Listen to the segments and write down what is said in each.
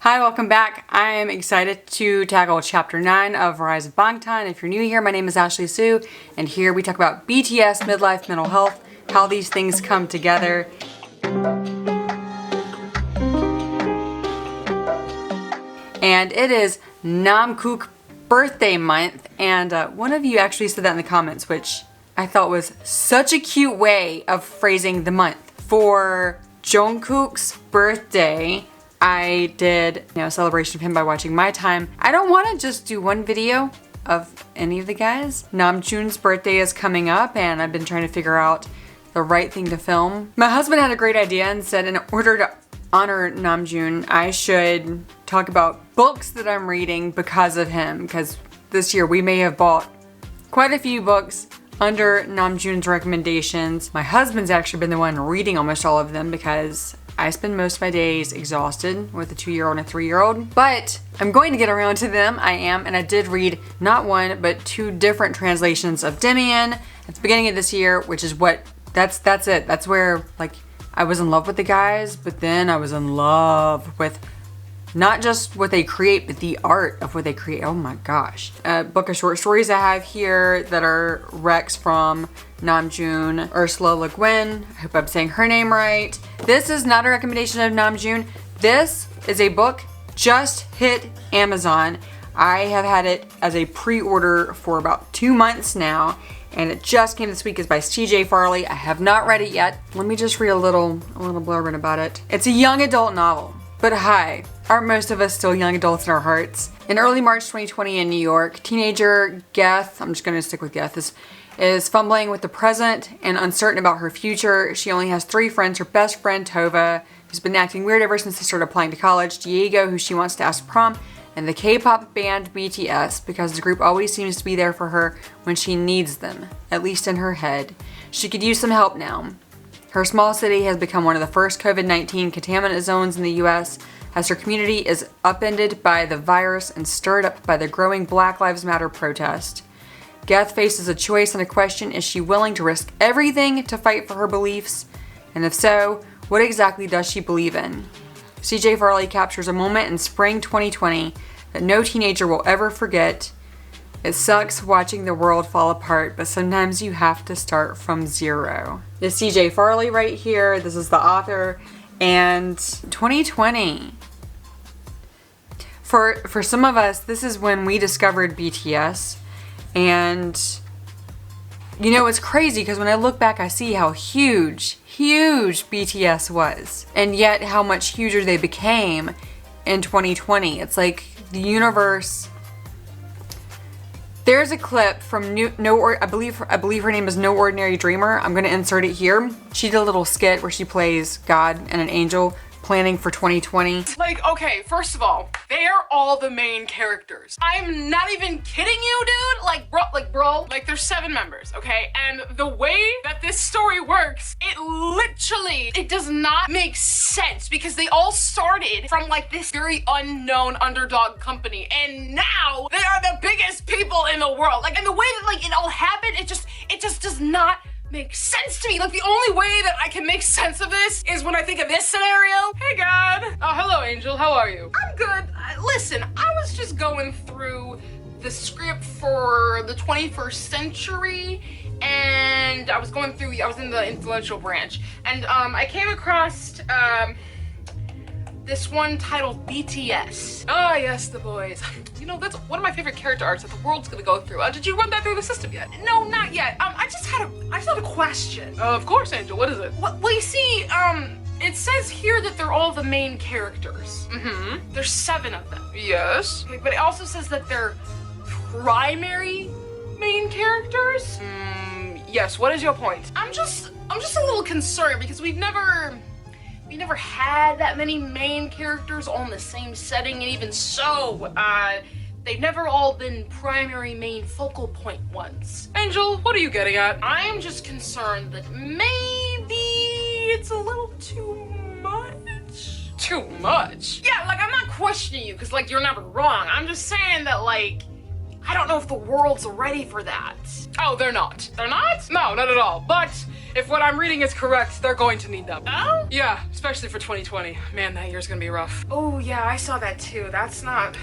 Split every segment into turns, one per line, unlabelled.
Hi, welcome back. I am excited to tackle Chapter 9 of Rise of Bangtan. If you're new here, my name is Ashley Sue, and here we talk about BTS, midlife, mental health, how these things come together. And it is Namkook birthday month, and one of you actually said that in the comments, which I thought was such a cute way of phrasing the month. For Jungkook's birthday, I did a celebration of him by watching My Time. I don't want to just do one video of any of the guys. Namjoon's birthday is coming up and I've been trying to figure out the right thing to film. My husband had a great idea and said in order to honor Namjoon, I should talk about books that I'm reading because of him, because this year we may have bought quite a few books under Namjoon's recommendations. My husband's actually been the one reading almost all of them because I spend most of my days exhausted with a 2-year-old and a 3-year-old, but I'm going to get around to them. I am, and I did read not one, but 2 different translations of Demian at the beginning of this year, which is what, that's it. That's where, like, I was in love with the guys, but then I was in love with not just what they create, but the art of what they create. Oh my gosh. A book of short stories I have here that are Rex from Namjoon, Ursula Le Guin. I hope I'm saying her name right. This is not a recommendation of Namjoon. This is a book just hit Amazon. I have had it as a pre-order for about 2 months now, and it just came this week. It's by CJ Farley. I have not read it yet. Let me just read a little blurb about it. It's a young adult novel. But hi, aren't most of us still young adults in our hearts? In early March 2020 in New York, teenager Geth, I'm just gonna stick with Geth, is fumbling with the present and uncertain about her future. She only has 3 friends. Her best friend, Tova, who's been acting weird ever since they started applying to college, Diego, who she wants to ask to prom, and the K-pop band BTS, because the group always seems to be there for her when she needs them, at least in her head. She could use some help now. Her small city has become one of the first COVID-19 contaminant zones in the US, as her community is upended by the virus and stirred up by the growing Black Lives Matter protest. Geth faces a choice and a question: is she willing to risk everything to fight for her beliefs? And if so, what exactly does she believe in? CJ Farley captures a moment in spring 2020 that no teenager will ever forget. It sucks watching the world fall apart, but sometimes you have to start from zero. This is CJ Farley right here. This is the author. And 2020. For some of us, this is when we discovered BTS. And you know, it's crazy because when I look back, I see how huge BTS was. And yet how much huger they became in 2020. It's like the universe. There's a clip from I believe her name is OrdinaryDreamer. I'm gonna insert it here. She did a little skit where she plays God and an angel planning for 2020.
Like, okay, first of all, they are all the main characters. I'm not even kidding you, dude. Bro, there's 7 members, okay? And the way that this story works, it does not make sense because they all started from like this very unknown underdog company, and now they are the biggest people in the world. Like, and the way that like it all happened, it just does not make sense to me. Like, the only way that I can make sense of this is when I think of this scenario. Hey, God. Oh, hello, Angel. How are you? I'm good. Listen, I was just going through the script for the 21st century, and I was in the influential branch, and I came across this one titled BTS. Ah, yes, the boys. You know, that's one of my favorite character arcs that the world's gonna go through. Did you run that through the system yet? No, not yet. I just had a question. Of course, Angel. What is it? Well, you see, it says here that they're all the main characters. Mm-hmm. There's 7 of them. Yes. Okay, but it also says that they're primary main characters. Yes. What is your point? I'm just a little concerned because we never had that many main characters all in the same setting, and even so, they've never all been primary main focal point ones. Angel, what are you getting at? I'm just concerned that maybe it's a little too much. Too much? Yeah, like, I'm not questioning you because, like, you're never wrong. I'm just saying that, like, I don't know if the world's ready for that. Oh, they're not. They're not? No, not at all. But If what I'm reading is correct, they're going to need them. Oh? Yeah, especially for 2020. Man, that year's gonna be rough. Oh yeah, I saw that too. That's not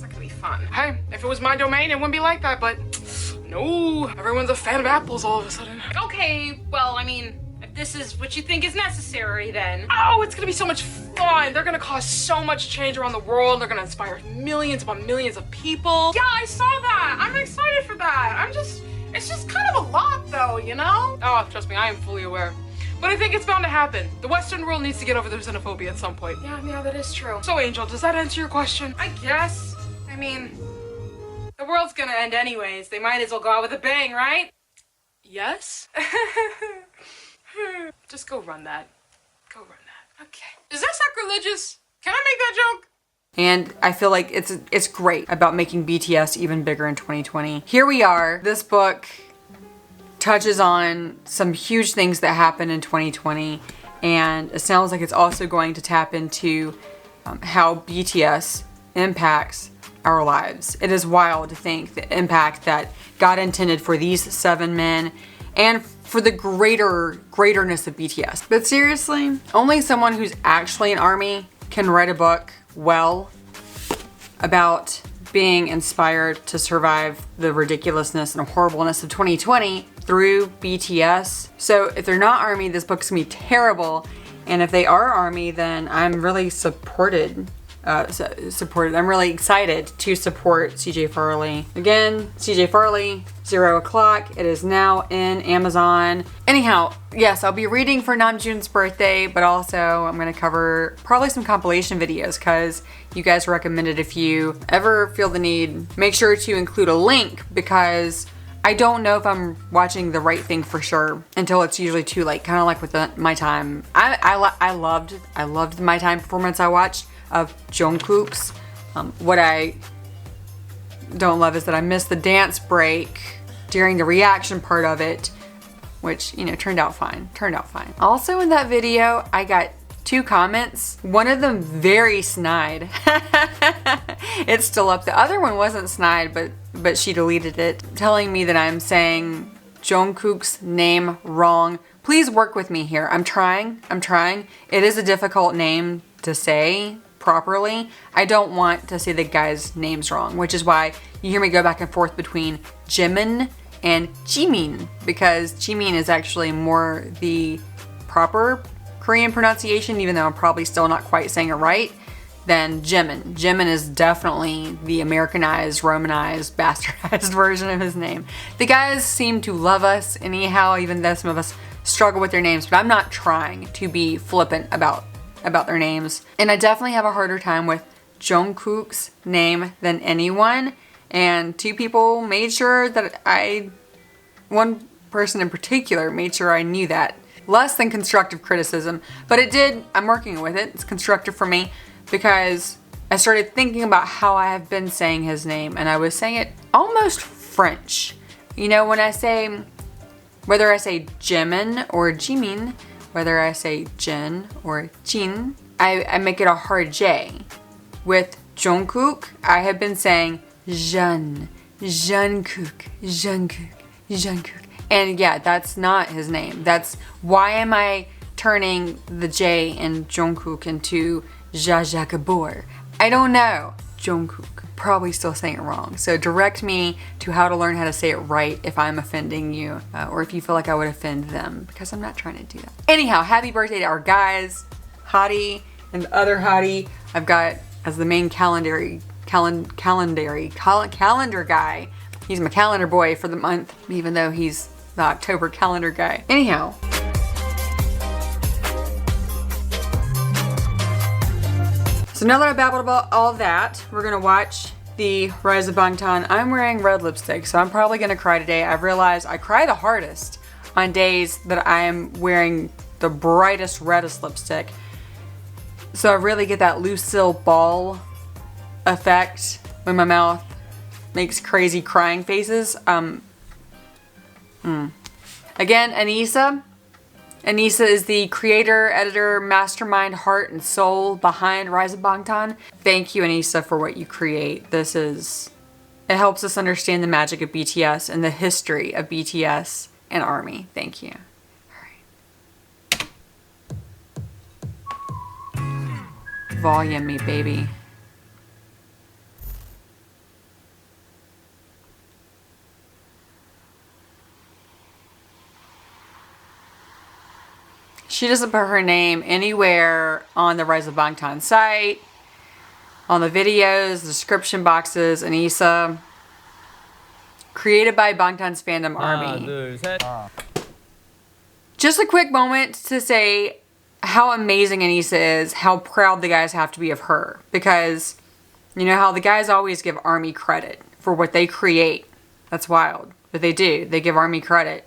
gonna be fun. Hey, if it was my domain, it wouldn't be like that, but no, everyone's a fan of apples all of a sudden.
Okay, well, I mean, if this is what you think is necessary, then.
Oh, it's gonna be so much fun. They're gonna cause so much change around the world. They're gonna inspire millions upon millions of people. Yeah, I saw that. I'm excited for that. It's just kind of a lot though, you know? Oh, trust me, I am fully aware. But I think it's bound to happen. The Western world needs to get over their xenophobia at some point. Yeah, that is true. So, Angel, does that answer your question?
I guess. I mean, the world's gonna end anyways. They might as well go out with a bang, right?
Yes? Just go run that. Go run that. Okay. Is that sacrilegious? Can I make that joke?
And I feel like it's great about making BTS even bigger in 2020. Here we are. This book touches on some huge things that happened in 2020, and it sounds like it's also going to tap into how BTS impacts our lives. It is wild to think the impact that God intended for these 7 men and for the greaterness of BTS. But seriously, only someone who's actually an ARMY can write a book well about being inspired to survive the ridiculousness and horribleness of 2020 through BTS. So if they're not ARMY, this book's gonna be terrible. And if they are ARMY, then I'm really supported. I'm really excited to support CJ Farley. Again, CJ Farley, 0 o'clock. It is now in Amazon. Anyhow, yes, I'll be reading for Namjoon's birthday, but also I'm gonna cover probably some compilation videos because you guys recommended if you ever feel the need, make sure to include a link because I don't know if I'm watching the right thing for sure until it's usually too late. Kind of like with My Time. I loved the My Time performance I watched of Jungkook's. What I don't love is that I missed the dance break during the reaction part of it, which, you know, turned out fine. Also in that video, I got 2 comments. One of them very snide. It's still up. The other one wasn't snide, but she deleted it, telling me that I'm saying Jungkook's name wrong. Please work with me here. I'm trying. It is a difficult name to say properly. I don't want to say the guy's names wrong, which is why you hear me go back and forth between Jimin and Jimin, because Jimin is actually more the proper Korean pronunciation, even though I'm probably still not quite saying it right, than Jimin. Jimin is definitely the Americanized, Romanized, bastardized version of his name. The guys seem to love us anyhow, even though some of us struggle with their names, but I'm not trying to be flippant about their names. And I definitely have a harder time with Jungkook's name than anyone. And 2 people made sure that one person in particular made sure I knew that. Less than constructive criticism, but it did, I'm working with it. It's constructive for me because I started thinking about how I have been saying his name, and I was saying it almost French. You know, when I say, whether I say Jimin or Jimin, whether I say Jin or Jin, I make it a hard J. With Jungkook, I have been saying Jungkook. And yeah, that's not his name. That's why am I turning the J in Jungkook into Jajakabor? I don't know. Jungkook. Probably still saying it wrong. So direct me to how to learn how to say it right if I'm offending you, or if you feel like I would offend them, because I'm not trying to do that. Anyhow, happy birthday to our guys, Hottie and the other Hottie. I've got as the main calendar guy. He's my calendar boy for the month, even though he's the October calendar guy. Anyhow. So now that I babbled about all that, we're gonna watch the Rise of Bangtan. I'm wearing red lipstick, so I'm probably gonna cry today. I've realized I cry the hardest on days that I'm wearing the brightest, reddest lipstick. So I really get that Lucille Ball effect when my mouth makes crazy crying faces. Again, Anissa. Anissa is the creator, editor, mastermind, heart, and soul behind Rise of Bangtan. Thank you, Anissa, for what you create. It helps us understand the magic of BTS and the history of BTS and ARMY. Thank you. All right. Volume me, baby. She doesn't put her name anywhere on the Rise of Bangtan site, on the videos, description boxes, Anissa. Created by Bangtan's fandom army. Just a quick moment to say how amazing Anissa is, how proud the guys have to be of her. Because you know how the guys always give army credit for what they create. That's wild. But they do. They give army credit.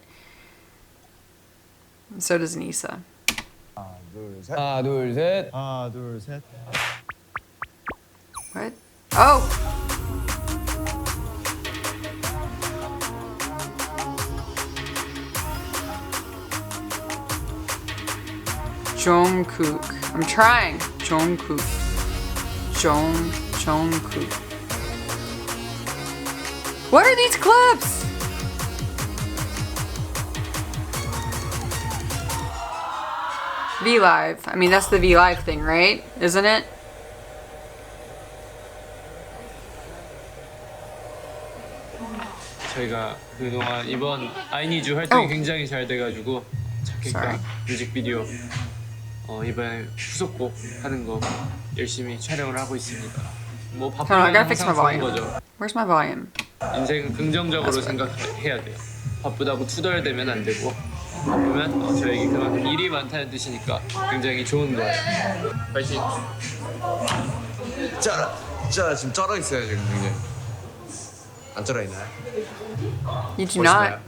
And so does Anissa.
하나, 둘, 셋.
하나, 둘, 셋.
What? Oh! Jungkook. I'm trying. Jungkook. Jungkook. What are these clips? V-Live. I mean, that's the V-Live thing, right? Isn't it?
저희가 그동안 이번 I Need You 활동이 굉장히 잘 돼가지고
Sorry.
자켓과 뮤직비디오 이번에 후속곡 하는 거 열심히 촬영을 하고 있습니다. 뭐
Hold on, I
바쁘면
gotta fix my
항상 좋은
volume.
거죠.
Where's my volume?
인생은 긍정적으로 생각해야 돼요. 바쁘다고 투덜대면 안 되고 바쁘면 저에게 그만큼 일이 많다는 뜻이니까 굉장히 좋은 거예요. 파이팅!
짜 지금 쩔어 있어요 지금 굉장히. 안 쩔어 있나요?
You do not.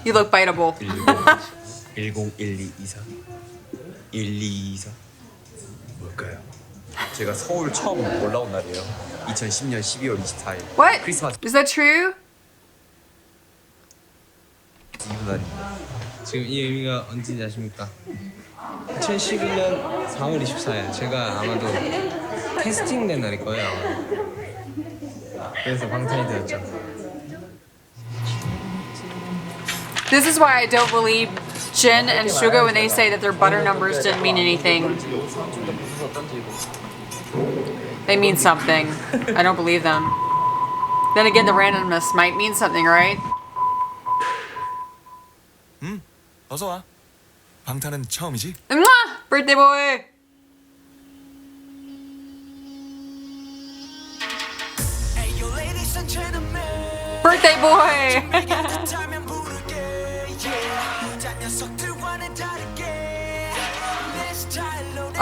You look biteable.
101224 1224 뭘까요? 제가 서울 처음 올라온 날이에요. 2010년 12월 24일.
What?
크리스마스
Is that true?
이브 날입니다.
지금 이 의미가 언제인지 아십니까? 2011년 4월 24일. 제가 아마도 캐스팅된 날일 거예요. 그래서 방탄이 되었죠.
This is why I don't believe Jin and Suga when they say that their butter numbers didn't mean anything. They mean something. I don't believe them. Then again, the randomness might mean something, right?
어서 와. 방탄은 처음이지?
Mwah! Birthday boy! Birthday boy!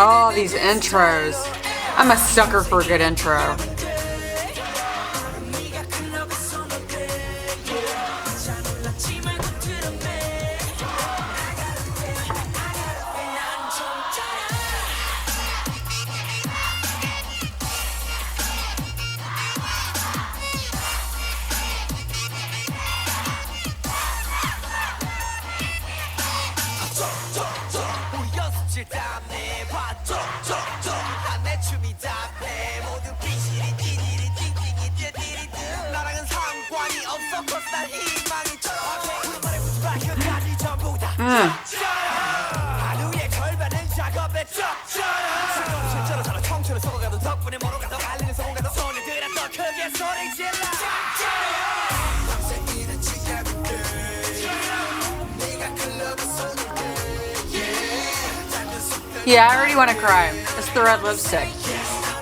Oh, these intros. I'm a sucker for a good intro. Yeah, I already want to cry. It's the red lipstick.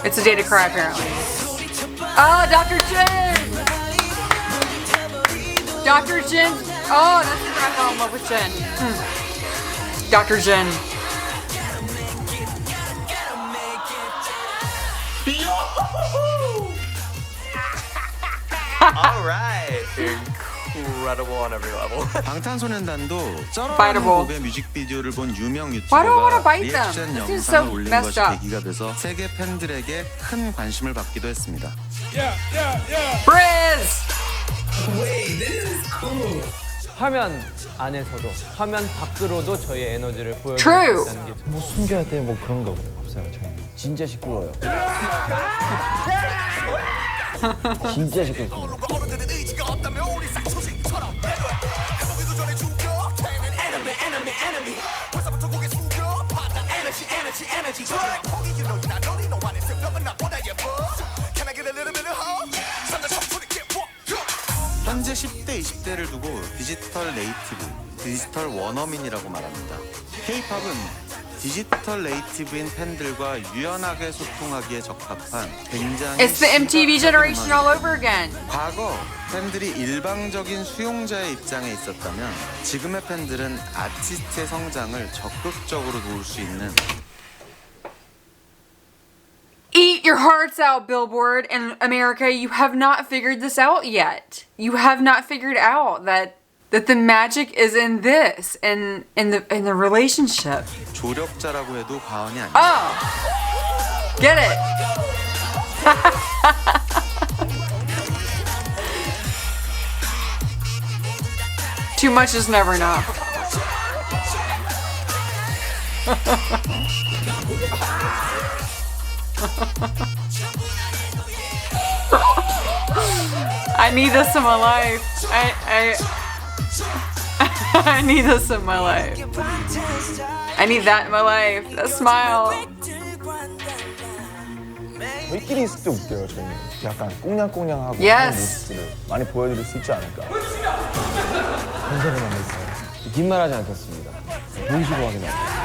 It's a day to cry, apparently. Oh, Dr. Jin! Dr. Jin! Oh, that's when I fell in love with Jin. Dr. Jin.
Alright. Incredible on every level.
방탄소년단도
Biteable.
쩔어라는 곡의 뮤직비디오를 본 유명
Why do I wanna
유튜버가
bite them?
리액션
This is
영상을
so
올린
messed
것이
up.
계기가 돼서 세계 팬들에게 큰 관심을 받기도 했습니다.
Briz!
화면 안에서도 화면 밖으로도 저희 에너지를 보여줄 수
True.
있다는 게 뭐 숨겨야 돼 뭐 그런 거 없어요. 저희 진짜 시끄러워요. 진짜 시끄럽습니다.
현재 10대, 20대를 두고 디지털 네이티브, 디지털 원어민이라고 말합니다. K-팝은 디지털 네이티브인 팬들과 유연하게 소통하기에 적합한 굉장히
It's the MTV generation all over again.
과거 팬들이 일방적인 수용자의 입장에 있었다면 지금의 팬들은 아티스트의 성장을 적극적으로 도울 수 있는
Eat your hearts out, Billboard. In America, you have not figured this out yet. You have not figured out that the magic is in this, in the relationship.
조력자라고 해도 과언이 아닙니다.
Oh, get it. Too much is never enough. I need this in my life. I need this in my life. I need that in my life. That smile.
저희끼리 있을 때 웃겨요. 저희는 약간 꽁냥꽁냥하고 그런
Yes.
모습들을 많이 보여드릴 수 있지 않을까. concer을 만났어요. 긴 말하지 않겠습니다. 보이시고 확인하세요.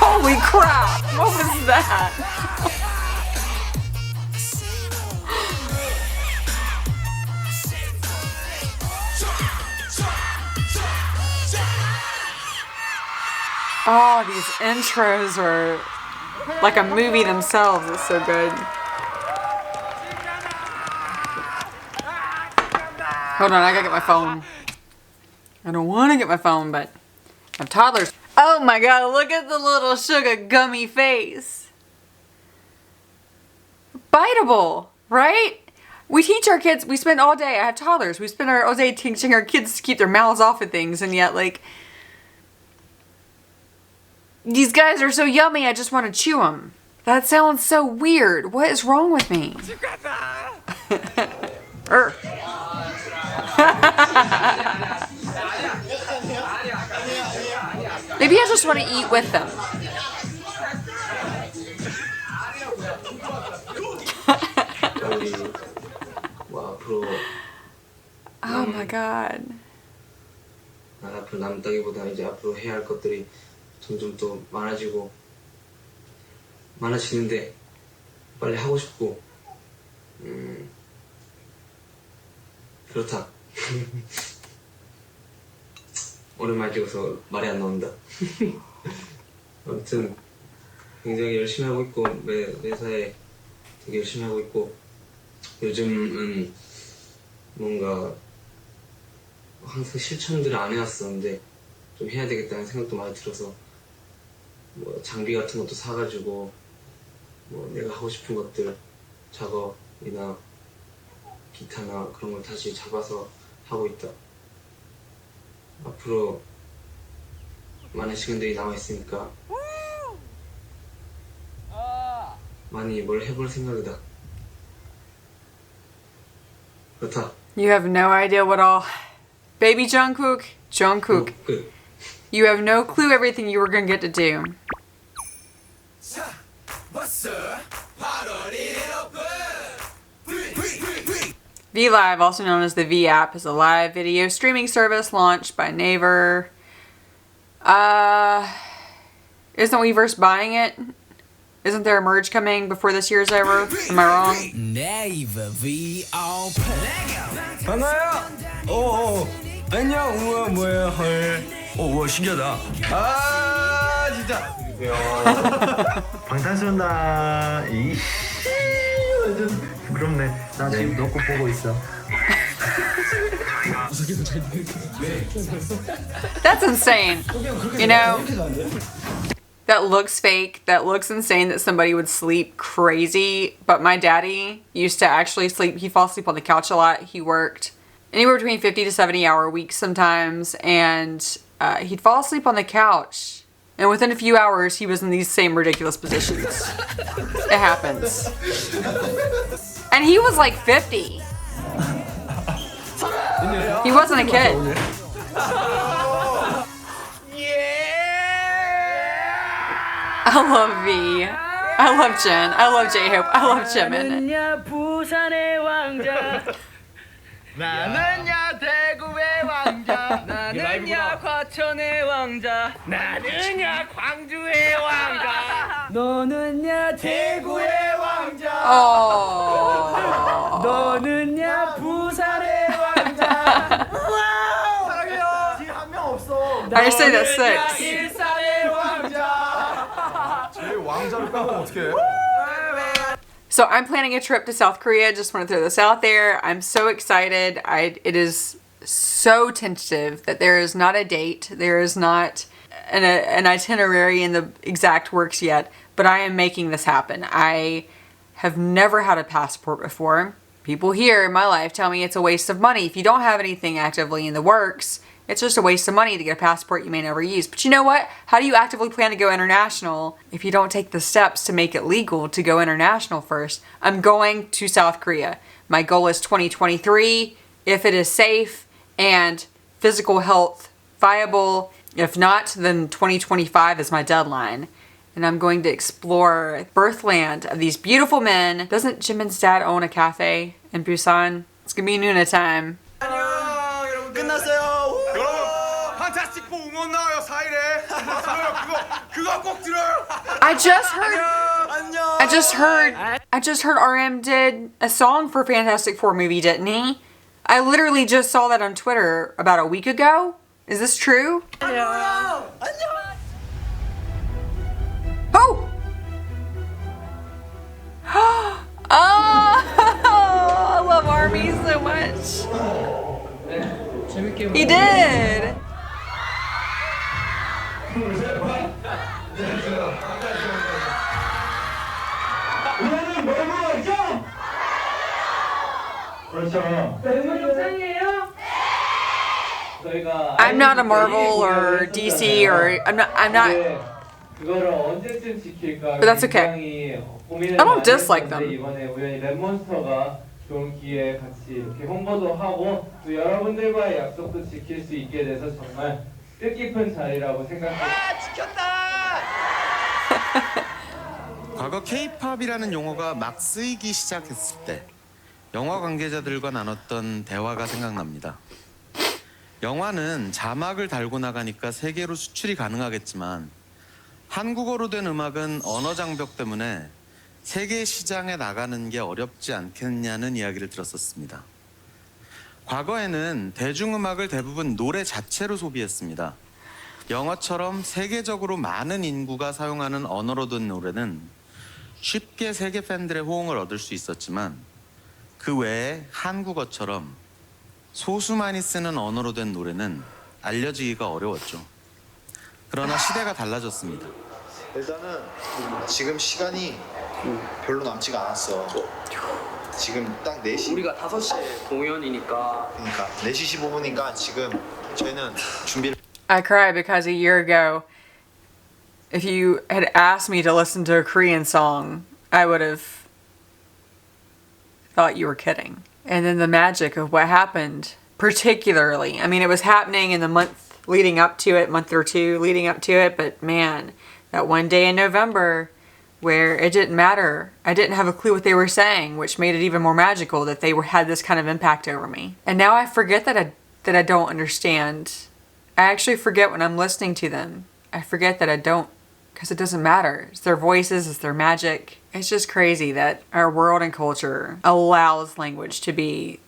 Holy crap! What was that? Oh, these intros are like a movie themselves. It's so good. Hold on, I gotta get my phone. I don't want to get my phone, but I have toddlers. Oh my god, look at the little sugar gummy face. Biteable, right? We teach our kids, we spend all day, I have toddlers, we spend all day teaching our kids to keep their mouths off of things, and yet, like, these guys are so yummy, I just want to chew them. That sounds so weird. What is wrong with me? Maybe I just want to eat with them. Oh my god.
앞으로 남다기보다 이제 앞으로 해야 할 것들이 점점 또 많아지는데 빨리 하고 싶고 그렇다. 오랜만에 찍어서 말이 안 나온다. 아무튼 굉장히 열심히 하고 있고 매사에 되게 열심히 하고 있고 요즘은 뭔가 항상 실천들을 안 해왔었는데 좀 해야 되겠다는 생각도 많이 들어서 뭐 장비 같은 것도 사가지고 뭐 내가 하고 싶은 것들 작업이나 기타나 그런 걸 다시 잡아서 하고 있다. 앞으로 많은 시간들이 남아있으니까 많이 뭘 해볼 생각이다. 그렇다.
You have no idea what all... Baby Jungkook,
끝.
you have no clue everything you were gonna get to do. VLive, also known as the V app, is a live video streaming service launched by Naver. Isn't Weverse buying it? Isn't there a merge coming before this year's over? Am I wrong?
Naver V
반가워요. 안녕. 우와 뭐야 헐. 우와 신기하다. 아 진짜. 방탄소년단 이 완전 부끄럽네. 나 지금 너 거 보고 있어.
That's insane. You know, that looks fake. That looks insane that somebody would sleep crazy. But my daddy used to actually sleep. He'd fall asleep on the couch a lot. He worked anywhere between 50 to 70 hour weeks sometimes. And he'd fall asleep on the couch. And within a few hours, he was in these same ridiculous positions. It happens. And he was like 50.
근데
He wasn't a kid. I love V. I love Jin. I love J-Hope. I love Jimin.
나는야 대구의 왕자 나는야 과천의 왕자 나는야 광주의 왕자 너는야 대구의 왕자 너는야 부산의 왕자 사랑해요 지금 한 명 없어
I say that six.
일산의 왕자
제일 왕자를 까면 어떡해?
So I'm planning a trip to South Korea. Just want to throw this out there. I'm so excited. It is so tentative that there is not a date. There is not an itinerary in the exact works yet, but I am making this happen. I have never had a passport before. People here in my life tell me it's a waste of money. If you don't have anything actively in the works, it's just a waste of money to get a passport you may never use. But you know what? How do you actively plan to go international if you don't take the steps to make it legal to go international first? I'm going to South Korea. My goal is 2023. If it is safe and physical health viable, if not, then 2025 is my deadline. And I'm going to explore birthland of these beautiful men. Doesn't Jimin's dad own a cafe in Busan? It's gonna be Nuna time.
끝났어요. 여러분, 판타스틱 4 응원 나와요 4일에. 그거 꼭 들어요.
I just heard RM did a song for Fantastic Four movie, didn't he? I literally just saw that on Twitter about a week ago. Is this true? Oh! Oh! I love Army so much. He did. I'm not a Marvel or DC or I'm not. But that's okay. I don't dislike them.
좋은 기회에 같이 이렇게 홍보도 하고 또 여러분들과의 약속도 지킬 수 있게 돼서 정말 뜻깊은 자리라고 생각합니다.
지켰다! 과거 K-팝이라는 용어가 막 쓰이기 시작했을 때 영화 관계자들과 나눴던 대화가 생각납니다. 영화는 자막을 달고 나가니까 세계로 수출이 가능하겠지만 한국어로 된 음악은 언어 장벽 때문에 세계 시장에 나가는 게 어렵지 않겠냐는 이야기를 들었었습니다. 과거에는 대중음악을 대부분 노래 자체로 소비했습니다. 영어처럼 세계적으로 많은 인구가 사용하는 언어로 된 노래는 쉽게 세계 팬들의 호응을 얻을 수 있었지만 그 외에 한국어처럼 소수만이 쓰는 언어로 된 노래는 알려지기가 어려웠죠. 그러나 시대가 달라졌습니다.
일단은 지금 시간이 별로 남지가 않았어. 지금 딱 4시.
우리가 5시에 공연이니까.
그러니까 4시 15분이니까 지금 저희는 준비를.
I cried because a year ago, if you had asked me to listen to a Korean song, I would have thought you were kidding. And then the magic of what happened, particularly, I mean, it was happening in the month leading up to it, month or two leading up to it, but man, that one day in November where it didn't matter. I didn't have a clue what they were saying, which made it even more magical that they had this kind of impact over me. And now I forget that I don't understand. I actually forget when I'm listening to them. I forget that I don't, because it doesn't matter. It's their voices, it's their magic. It's just crazy that our world and culture allows language to be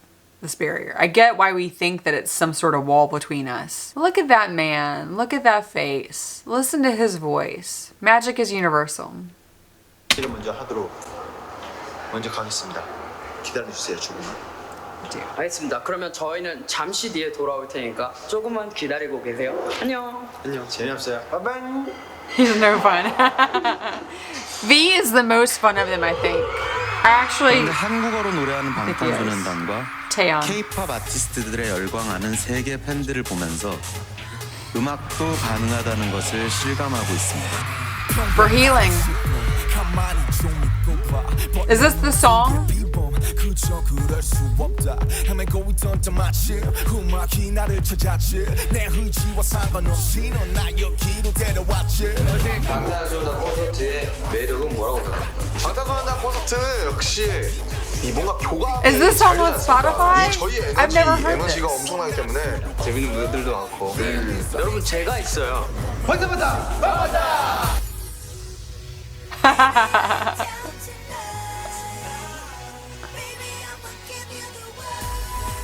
this barrier. I get why we think that it's some sort of wall between us. Look at that man. Look at that face. Listen to his voice. Magic is universal.
먼저 하도록 먼저 가겠습니다. 기다려주세요, 조금만.
알겠습니다. 그러면 저희는 잠시 뒤에 돌아올 테니까 조금만 기다리고 계세요. 안녕.
안녕. 재미없어요. 바이바이.
He's no fun. V is the most fun of them, I think. I actually.
한국어로 노래하는 방탄소년단과
태연.
K-팝 아티스트들의 열광하는 세계 팬들을 보면서 음악도 가능하다는 것을 실감하고 있습니다.
For healing. Is this the song?
그저 그럴 수 없다 헤매고 있던 저 마침 humaq이 나를 찾았지 내 의지와 상관없이 넌 나 여기로 데려왔지
방탄소년단 콘서트의 매력은 뭐라고 생각해요? 방탄소년단 콘서트 역시 이 뭔가 교감.
Is this song on Spotify?
저희
I've never heard
에너지가
this.
엄청나기 때문에
재밌는 무대들도 많고.
여러분 제가 있어요.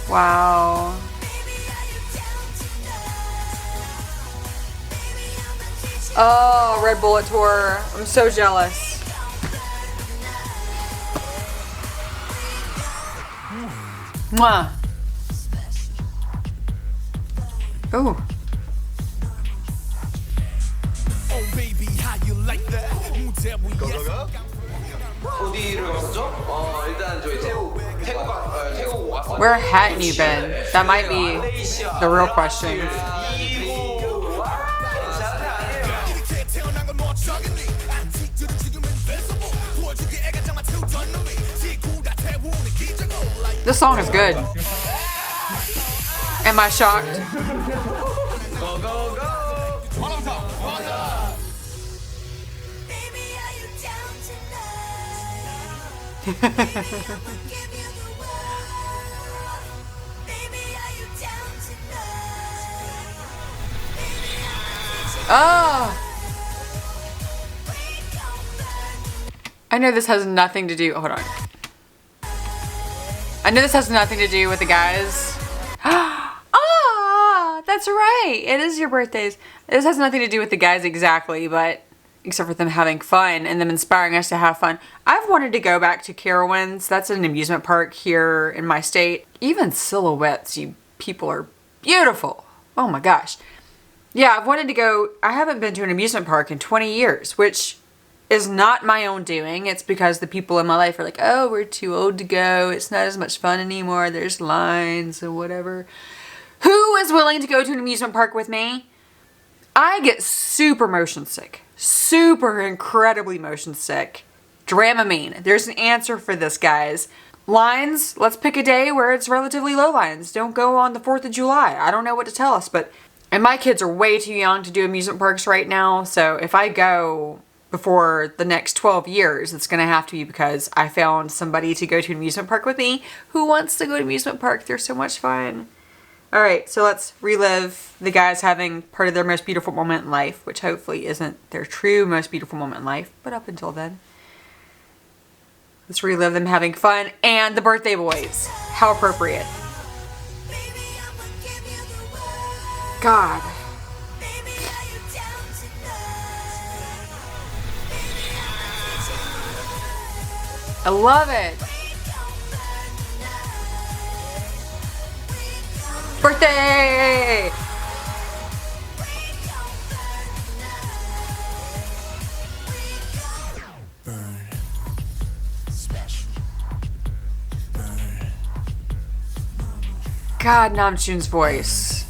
Wow. Oh, Red Bullet Tour. I'm so jealous. Mwah. Ooh.
어디를 갔었죠? 일단 저희 태국 왔어요.
Where hadn't you been? That might be the real question. This song is good. Am I shocked? Oh! I know this has nothing to do. Hold on. I know this has nothing to do with the guys. Ah, that's right. It is your birthdays. This has nothing to do with the guys exactly, but except for them having fun and them inspiring us to have fun. I've wanted to go back to Carowinds. That's an amusement park here in my state. Even Silhouettes, you people are beautiful. Oh my gosh. Yeah, I've wanted to go. I haven't been to an amusement park in 20 years, which is not my own doing. It's because the people in my life are like, oh, we're too old to go. It's not as much fun anymore. There's lines and whatever. Who is willing to go to an amusement park with me? I get super motion sick. Super incredibly motion sick. Dramamine. There's an answer for this, guys. Lines, let's pick a day where it's relatively low lines. Don't go on the 4th of July. I don't know what to tell us, but... And my kids are way too young to do amusement parks right now, so if I go before the next 12 years, it's going to have to be because I found somebody to go to an amusement park with me who wants to go to an amusement park. They're so much fun. Alright, so let's relive the guys having part of their most beautiful moment in life, which hopefully isn't their true most beautiful moment in life, but up until then. Let's relive them having fun and the birthday boys. How appropriate. God. I love it. Birthday! God, Namjoon's voice.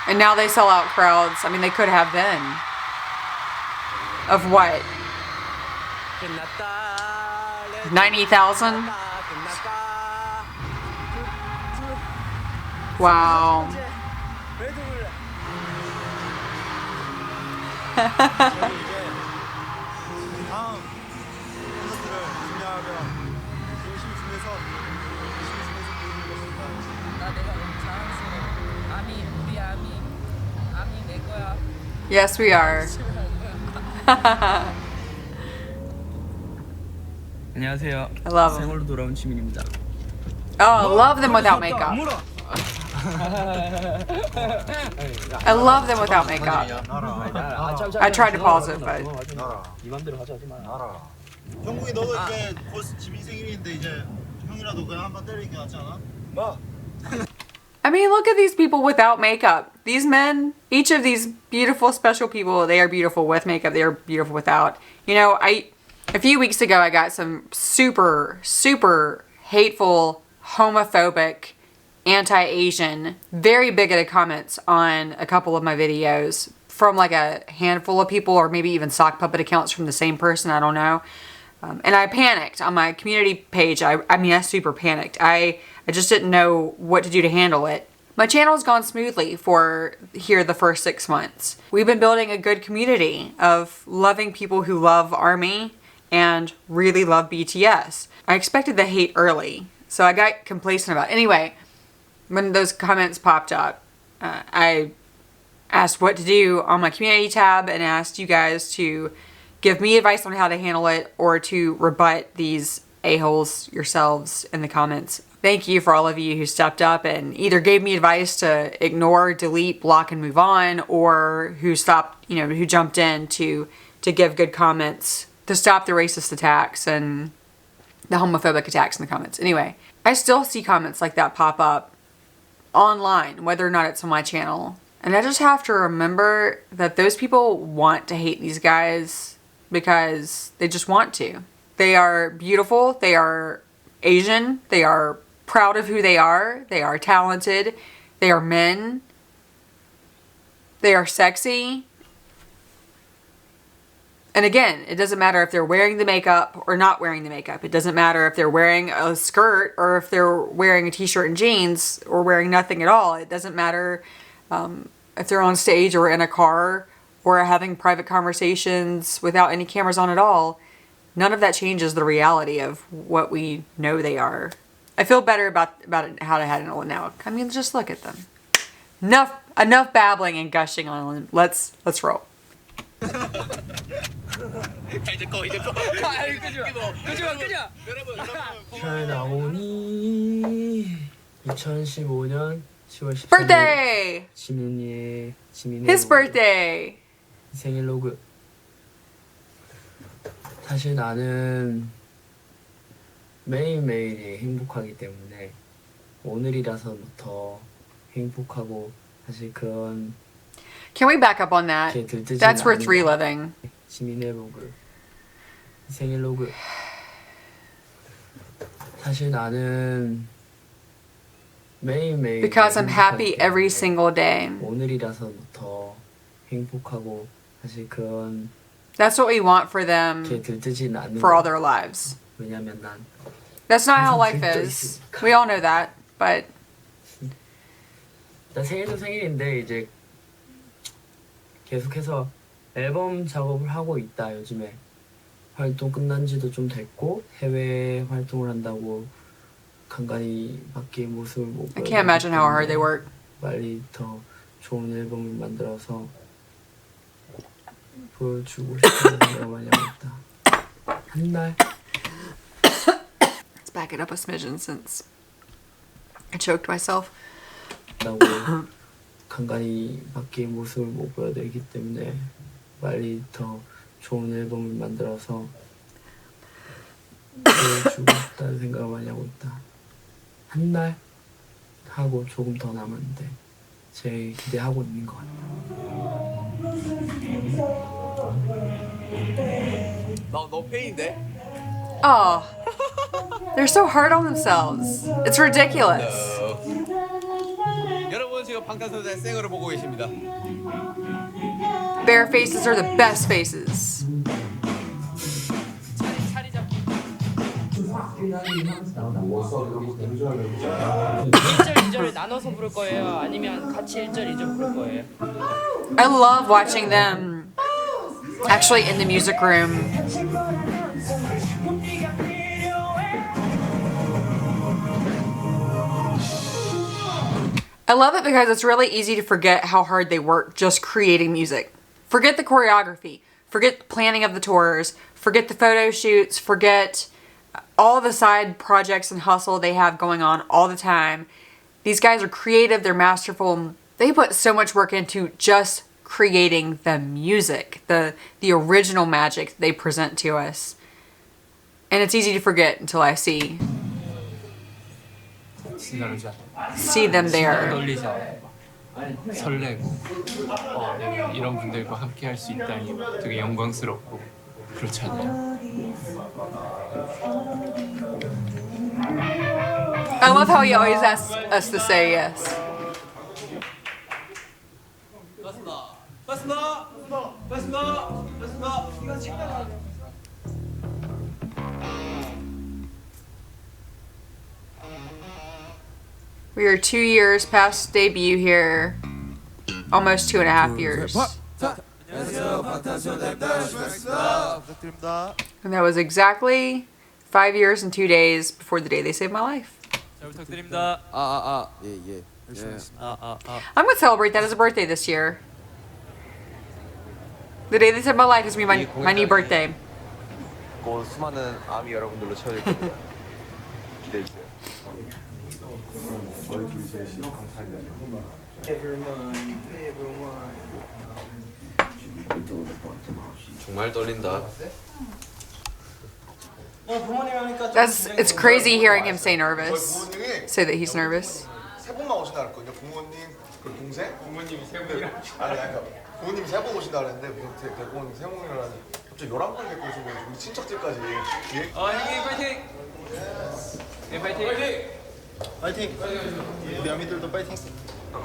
And now they sell out crowds. I mean, they could have then. Of what? 90,000? Wow. Yes, we are.
안녕하세요.
I love them.
생얼로 돌아온 지민입니다.
Oh, I love them without makeup. I love them without makeup. I tried to pause it, but
네 맘대로 하자 하지 마.
정국이 너도 이제 곧 지민 생일인데 이제 형이라도 그냥 한번 때리는 게 낫지 않아? 뭐?
I mean, look at these people without makeup. These men, each of these beautiful, special people, they are beautiful with makeup. They are beautiful without. You know, a few weeks ago, I got some super, super hateful, homophobic, anti-Asian, very bigoted comments on a couple of my videos from like a handful of people, or maybe even sock puppet accounts from the same person, I don't know. And I panicked on my community page. I mean, I super panicked. I just didn't know what to do to handle it. My channel has gone smoothly for the first 6 months. We've been building a good community of loving people who love ARMY and really love BTS. I expected the hate early, so I got complacent about it. Anyway, when those comments popped up, I asked what to do on my community tab and asked you guys to give me advice on how to handle it or to rebut these a-holes yourselves in the comments. Thank you for all of you who stepped up and either gave me advice to ignore, delete, block, and move on, or who stopped, who jumped in to give good comments to stop the racist attacks and the homophobic attacks in the comments. Anyway, I still see comments like that pop up online, whether or not it's on my channel. And I just have to remember that those people want to hate these guys because they just want to. They are beautiful. They are Asian. They are proud of who they are. They are talented. They are men. They are sexy. And again, it doesn't matter if they're wearing the makeup or not wearing the makeup. It doesn't matter if they're wearing a skirt or if they're wearing a t-shirt and jeans or wearing nothing at all. It doesn't matter if they're on stage or in a car or having private conversations without any cameras on at all. None of that changes the reality of what we know they are. I feel better about it, how to handle it now. I mean, just look at them. Enough babbling and gushing on them. Let's roll.
잘 나오니 2015년 10월 14일
Birthday!
지민이의
His birthday!
생일 로그. 사실 나는 매일매일이 행복하기 때문에 오늘이라서 더 행복하고 사실 그런
Can we back up on that? That's worth reliving.
지민의 로그 생일 로그. 사실 나는 매일매일
Because I'm happy every single day.
오늘이라서 더 행복하고 사실 그런
That's what we want for them for all their lives.
왜냐면 난
That's not how life is. We all know that, but
나 생일도 생일인데 이제 계속해서 앨범 작업을 하고 있다. 요즘에 활동 끝난 지도 좀 됐고 해외 활동을 한다고 간간히 밖의 모습을 못
I can't imagine how hard they work.
빨리 더 좋은 앨범을 만들어서 보여주고 싶은 생각을 많이 하고 있다. 한 날.
Let's back it up a smidgen since I choked myself.
라고 간간히 밖의 모습을 못 보여드리기 때문에 빨리 더 좋은 앨범을 만들어서 보여주고 싶다는 생각을 많이 하고 있다. 한 달 하고 조금 더 남았는데 제일 기대하고 있는 것 같아요.
너 페인데?
Oh, they're so hard on themselves. It's ridiculous.
여러분 지금 방탄소년단 생으로 보고 계십니다.
Their faces are the best faces.
나눠서 부를 거예요? 아니면 같이 1절, 2절 부를 거예요?
I love watching them actually in the music room. I love it because it's really easy to forget how hard they work just creating music. Forget the choreography, forget the planning of the tours, forget the photo shoots, forget all the side projects and hustle they have going on all the time. These guys are creative, they're masterful. They put so much work into just creating the music, the original magic they present to us. And it's easy to forget until I see them there.
설레고 이런 분들과 함께 할 수 있다니 되게 영광스럽고 그렇지 않나요?
I love how he always asks us to say yes. We are 2 years past debut here. Almost 2.5 years. And that was exactly 5 years and 2 days before the day they saved my life.
잘 부탁드립니다.
예.
I'm gonna celebrate that as a birthday this year. The day they saved my life is gonna be my new birthday.
곧 수많은 아미 여러분들로 채워질 겁니다. 기대해 주세요.
정말 떨린다.
It's crazy hearing him say nervous. Say that he's nervous.
세 분만 오신다 그랬거든요. 부모님, 그 동생? 부모님이 세 분. 아니, 부모님이 세 분 오신다 그랬는데 무슨 대부모님 세 분이라니 갑자기 11분 데리고 오신 거예요. 우리 친척들까지.
형님 파이팅! 네 파이팅!
우리 아미들도 파이팅.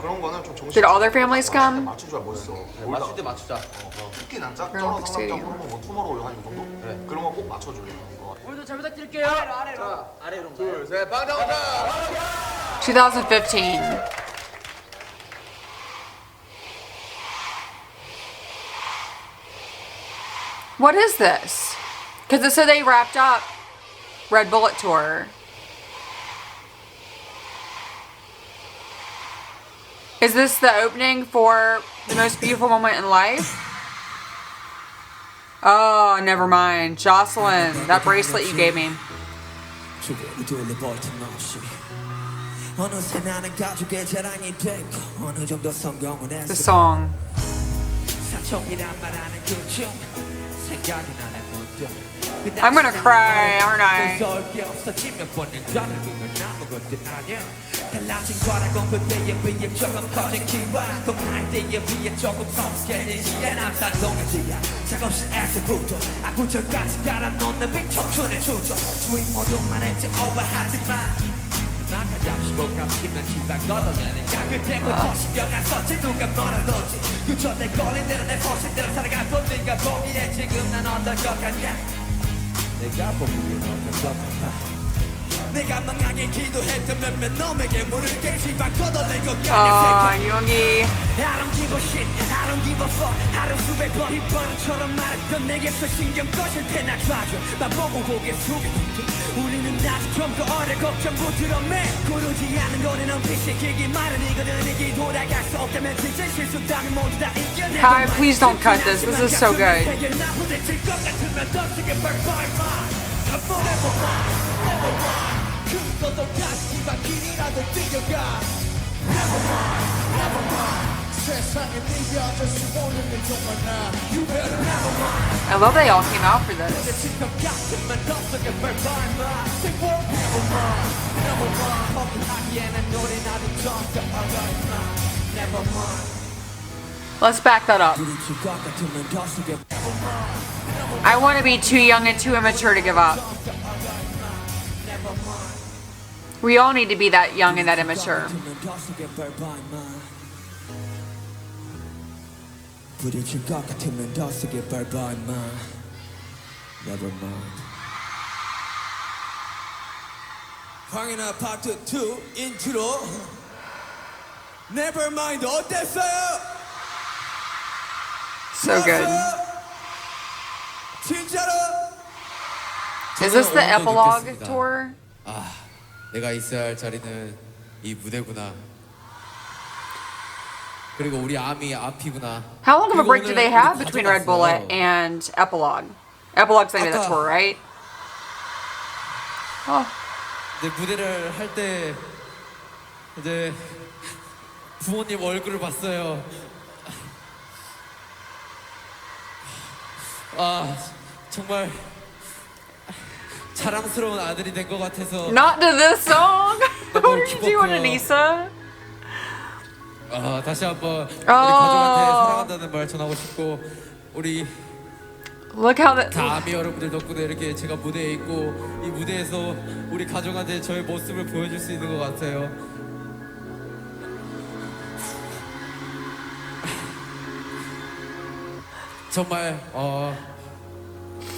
그런 거는 좀 정신.
Did all their families come?
맞춰줘야 멋있어.
맞출 때 맞추자.
특히 난 쩔어 상남자 그런 거뭐 투모로우 한 이 정도? 그런 거 꼭 맞춰줘요.
오늘도 잘 부탁드릴게요. 아래로.
둘, 셋, 방탄소년단.
2015. What is this? Because it said they wrapped up Red Bullet Tour. Is this the opening for the most beautiful moment in life? Oh, never mind. Jocelyn, that bracelet you gave me. The song. I'm gonna cry, aren't I? Yoongi. Kai, please don't cut this. This is so good. I love they all came out for this. Let's back that up. I want to be too young and too immature to give up. We all need to be that young and that immature.
황이나 파트 2 인트로 Nevermind 어땠어요?
So good.
진짜로?
Is this the epilogue tour?
아, 내가 있어야 할 자리는 이 무대구나. 그리고 우리 아미 앞이구나.
How long of a break do they have between Red Bullet and Epilogue? Epilogue's the name of the tour, right? Oh.
내 무대를 할 때 이제 부모님 얼굴을 봤어요. 아, 정말 자랑스러운 아들이 된 것 같아서.
Not to this song. What did you do, Anissa?
다시 한번 우리 가족한테 사랑한다는 말 전하고 싶고 우리
Look how that.
다 아미 여러분들 덕분에 이렇게 제가 무대에 있고 이 무대에서 우리 가족한테 저의 모습을 보여줄 수 있는 것 같아요. 정말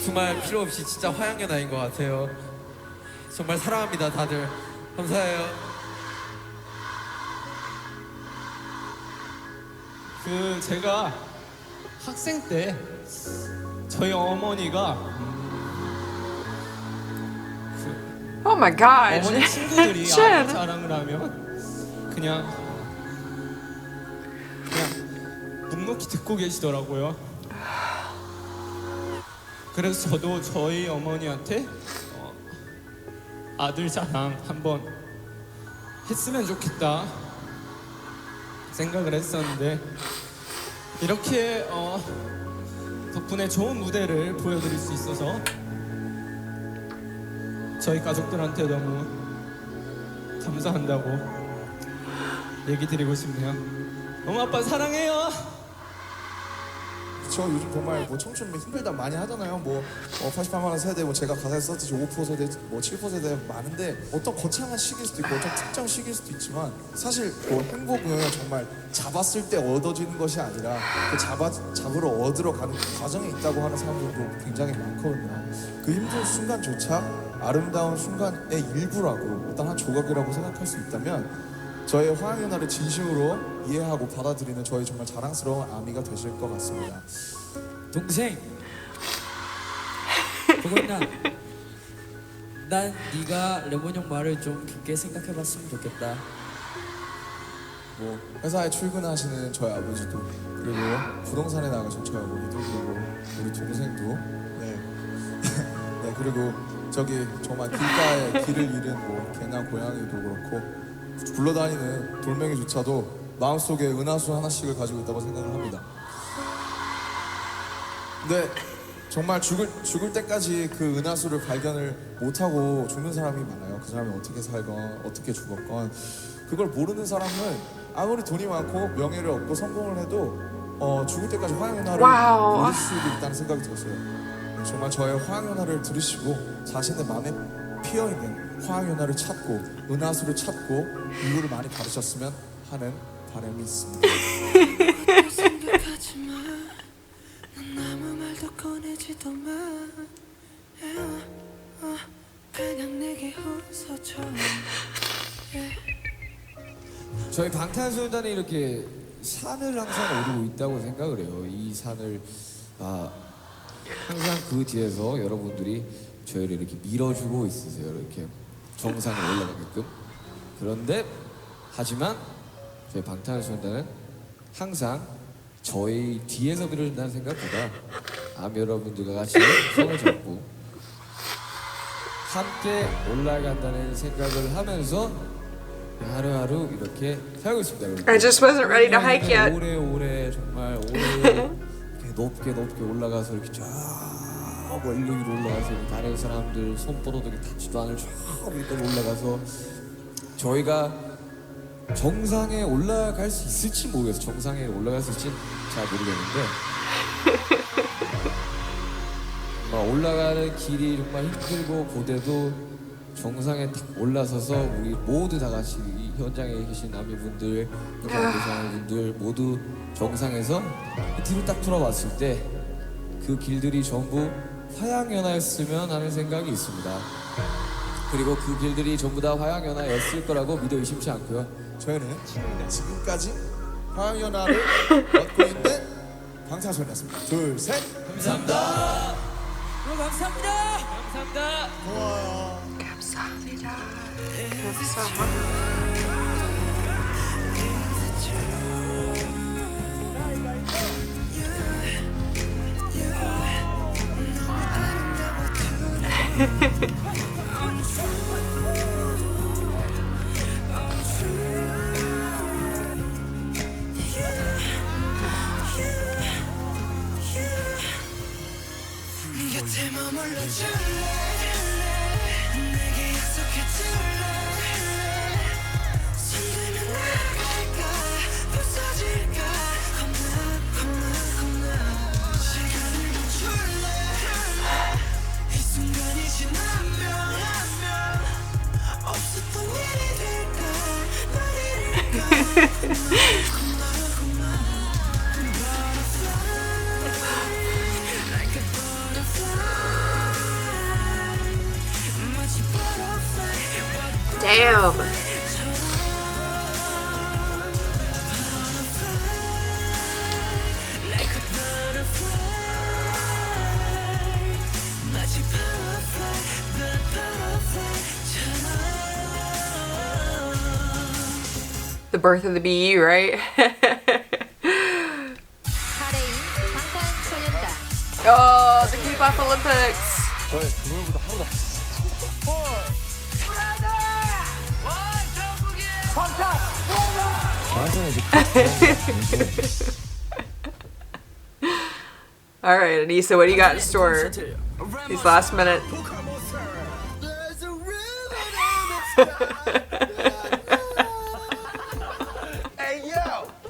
정말 필요 없이 진짜 화양연화인 것 같아요. 정말 사랑합니다 다들. 감사해요.
그 제가 학생 때 저희 어머니가
Oh my gosh.
어머니 친구들이 아들
Chin.
자랑을 하면 그냥 묵묵히 듣고 계시더라고요. 그래서 저도 저희 어머니한테 아들 자랑 한번 했으면 좋겠다 생각을 했었는데 이렇게 덕분에 좋은 무대를 보여드릴 수 있어서 저희 가족들한테 너무 감사한다고 얘기 드리고 싶네요. 엄마 아빠 사랑해요.
저 요즘 정말 뭐 청춘 힘들다 많이 하잖아요. 뭐 88만 원 세대, 뭐 제가 가사에 썼듯이 5% 세대, 뭐 7% 세대 많은데 어떤 거창한 시기일 수도 있고 어떤 특정 시기일 수도 있지만 사실 그 행복은 정말 잡았을 때 얻어지는 것이 아니라 그 잡으러 얻으러 가는 그 과정에 있다고 하는 사람들도 굉장히 많거든요. 그 힘든 순간조차 아름다운 순간의 일부라고 어떤 한 조각이라고 생각할 수 있다면 저의 화양연화를 진심으로 이해하고 받아들이는 저희 정말 자랑스러운 아미가 되실 것 같습니다.
동생 보고 있나? 난 네가 레몬 형 말을 좀 깊게 생각해봤으면 좋겠다.
뭐 회사에 출근하시는 저희 아버지도 그리고 부동산에 나가신 저희 어머니도 그리고 우리 동생도 네. 네 그리고 저기 정말 길가에 길을 잃은 뭐 개나 고양이도 그렇고 굴러다니는 돌멩이조차도 마음속에 은하수 하나씩을 가지고 있다고 생각을 합니다. 근데 정말 죽을 때까지 그 은하수를 발견을 못하고 죽는 사람이 많아요. 그 사람이 어떻게 살건 어떻게 죽었건 그걸 모르는 사람은 아무리 돈이 많고 명예를 얻고 성공을 해도 죽을 때까지 화양연화를 모를 수도 있다는 생각이 들었어요. 정말 저의 화양연화를 들으시고 자신의 마음에 피어있는 화양연화를 찾고 은하수를 찾고 이유를 많이 받으셨으면 하는 바람이 있습니다.
생각하지 마. 난 아무 말도 꺼내지도 마. 그냥 내게 웃어줘.
저희 방탄소년단이 이렇게 산을 항상 오르고 있다고 생각을 해요. 이 산을 항상 그 뒤에서 여러분들이 저희를 이렇게 밀어주고 있으세요. 이렇게 정상에 올라가게끔. 그런데 하지만 저희 방탄소년단은 항상 저희 뒤에서 밀어준다는 생각보다 아미 여러분들과 같이 손을 잡고 함께 올라간다는 생각을 하면서 하루하루 이렇게 살고 있습니다.
I just wasn't ready to hike yet.
오래오래 정말 오래 높게 올라가서 이렇게 쫙 멀리 위로 올라가서 다른 사람들 손바닥이 닿지도 않을 쫙 위로 올라가서 저희가 정상에 올라갈 수 있을지 모르겠어요. 정상에 올라갈 수 있을지 잘 모르겠는데 올라가는 길이 정말 힘들고 고되도 정상에 딱 올라서서 우리 모두 다 같이 이 현장에 계신 아미분들, 현장에 계신 아미분들 모두 정상에서 뒤로 딱 돌아왔을 때 그 길들이 전부 화양연화였으면 하는 생각이 있습니다. 그리고 그 길들이 전부 다 화양연화였을 거라고 믿어 의심치 않고요.
저희는 지금까지 화양연화를 얻고 있는 방탄소년단이었습니다. 둘, 셋.
감사합니다.
감사합니다.
감사합니다.
고마워요.
감사합니다.
곁에 머물러 줄래. 내게 약속해줄래. 손들면 나갈까 부서질까 겁나 시간을 멈출래.
Damn. The birth of the BU, right? Oh, the K-pop Olympics. All right, Anissa, what do you got in store these last minute?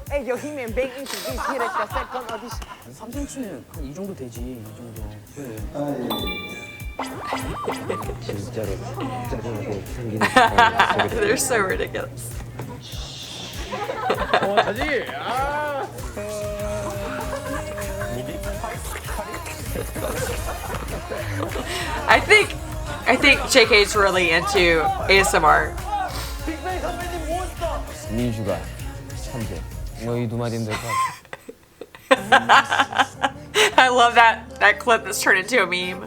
Hey, yo, he-man begging to be here at the second audition. 3cm면 이 정도 되지, 이 정도. 그래.
진짜로 짜증나고 생기는
They're so ridiculous.
다시.
I think JK's really into ASMR.
민슈가 참새. 이 두 마디면 될 것
I love that clip that's turned into a meme.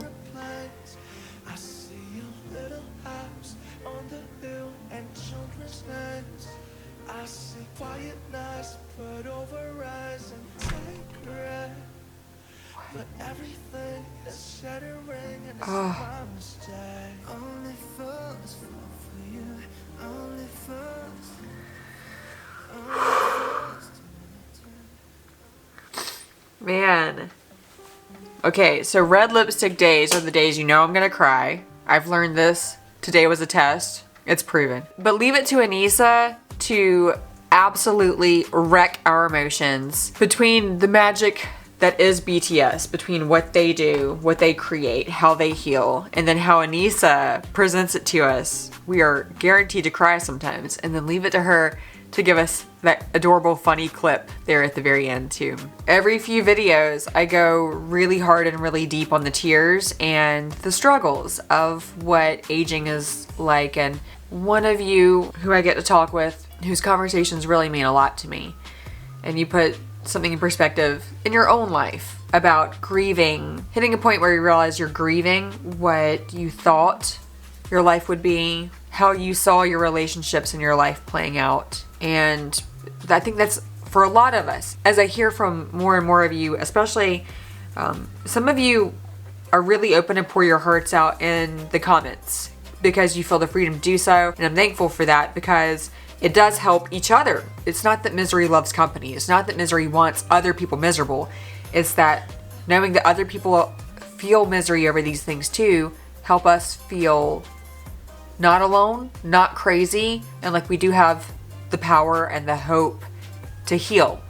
Oh. Man. Okay, so red lipstick days are the days you know I'm gonna cry. I've learned this. Today was a test. It's proven. But leave it to Anissa to absolutely wreck our emotions between the magic that is BTS, between what they do, what they create, how they heal, and then how Anissa presents it to us. We are guaranteed to cry sometimes, and then leave it to her to give us that adorable funny clip there at the very end too. Every few videos I go really hard and really deep on the tears and the struggles of what aging is like, and one of you who I get to talk with whose conversations really mean a lot to me, and you put something in perspective in your own life about grieving, hitting a point where you realize you're grieving what you thought your life would be, how you saw your relationships in your life playing out. And I think that's for a lot of us. As I hear from more and more of you, especially some of you are really open to pour your hearts out in the comments because you feel the freedom to do so. And I'm thankful for that because it does help each other. It's not that misery loves company. It's not that misery wants other people miserable. It's that knowing that other people feel misery over these things too help us feel not alone, not crazy, and like we do have the power and the hope to heal.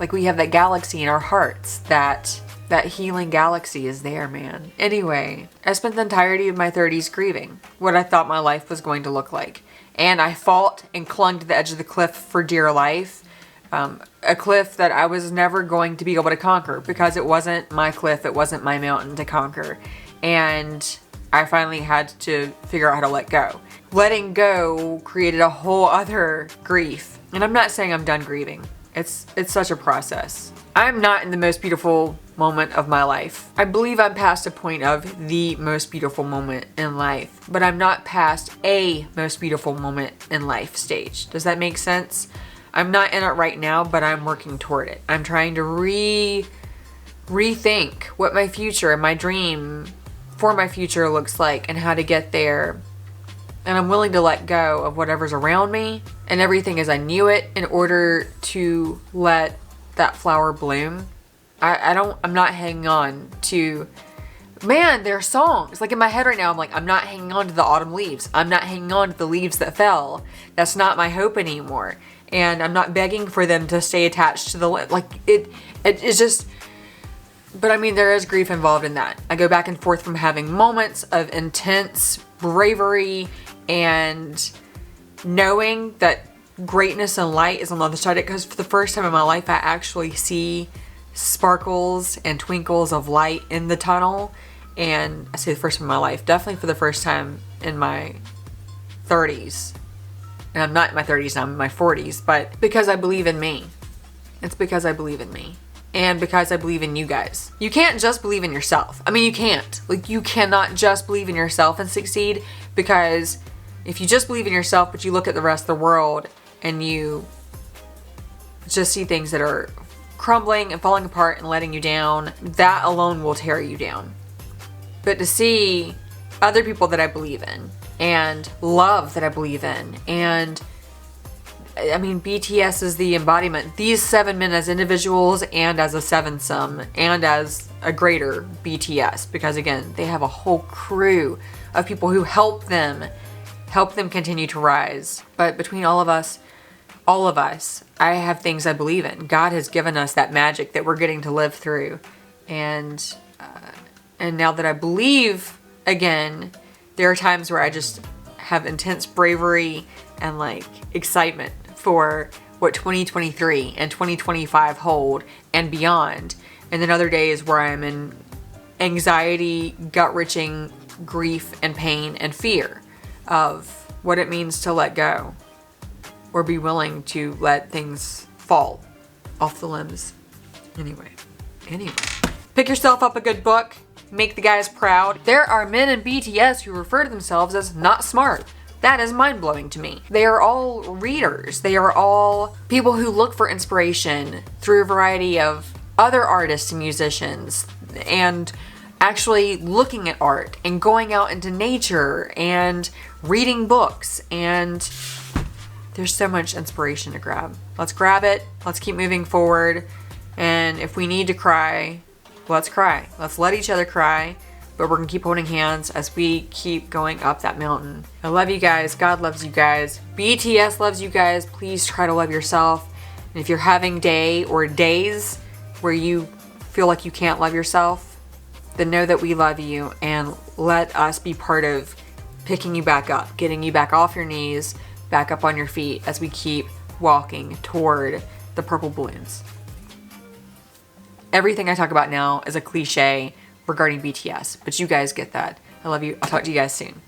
Like we have that galaxy in our hearts, that healing galaxy is there, man. Anyway, I spent the entirety of my 30s grieving what I thought my life was going to look like. And I fought and clung to the edge of the cliff for dear life. A cliff that I was never going to be able to conquer because it wasn't my cliff, it wasn't my mountain to conquer. And I finally had to figure out how to let go. Letting go created a whole other grief. And I'm not saying I'm done grieving. It's such a process. I'm not in the most beautiful moment of my life. I believe I'm past a point of the most beautiful moment in life, but I'm not past a most beautiful moment in life stage. Does that make sense? I'm not in it right now, but I'm working toward it. I'm trying to rethink what my future and my dream for my future looks like and how to get there. And I'm willing to let go of whatever's around me and everything as I knew it in order to let that flower bloom. I'm not hanging on to, man, there are songs. Like in my head right now, I'm like, I'm not hanging on to the autumn leaves. I'm not hanging on to the leaves that fell. That's not my hope anymore. And I'm not begging for them to stay attached to the, like it's just, but I mean, there is grief involved in that. I go back and forth from having moments of intense bravery and knowing that greatness and light is on the other side of it, because for the first time in my life I actually see sparkles and twinkles of light in the tunnel. And I say the first time in my life, definitely for the first time in my 30s, And I'm not in my 30s, I'm in my 40s, but because I believe in me. It's because I believe in me. And because I believe in you guys. You can't just believe in yourself. I mean, you can't. Like, you cannot just believe in yourself and succeed, because if you just believe in yourself, but you look at the rest of the world and you just see things that are crumbling and falling apart and letting you down, that alone will tear you down. But to see other people that I believe in and love that I believe in, and I mean, BTS is the embodiment. These 7 men as individuals and as a sevensome and as a greater BTS, because again, they have a whole crew of people who help them continue to rise. But between all of us, I have things I believe in. God has given us that magic that we're getting to live through. And now that I believe again, there are times where I just have intense bravery and like excitement for what 2023 and 2025 hold and beyond. And then other days where I'm in anxiety, gut-wrenching grief and pain and fear of what it means to let go or be willing to let things fall off the limbs. Anyway. Pick yourself up a good book. Make the guys proud. There are men in BTS who refer to themselves as not smart. That is mind-blowing to me. They are all readers. They are all people who look for inspiration through a variety of other artists and musicians, and actually looking at art and going out into nature and reading books, and there's so much inspiration to grab. Let's grab it. Let's keep moving forward. And if we need to cry, let's cry. Let's let each other cry. But we're gonna keep holding hands as we keep going up that mountain. I love you guys. God loves you guys. BTS loves you guys. Please try to love yourself. And if you're having days where you feel like you can't love yourself, then know that we love you, and let us be part of picking you back up, getting you back off your knees, back up on your feet as we keep walking toward the purple balloons. Everything I talk about now is a cliche regarding BTS, but you guys get that. I love you. I'll talk to you guys soon.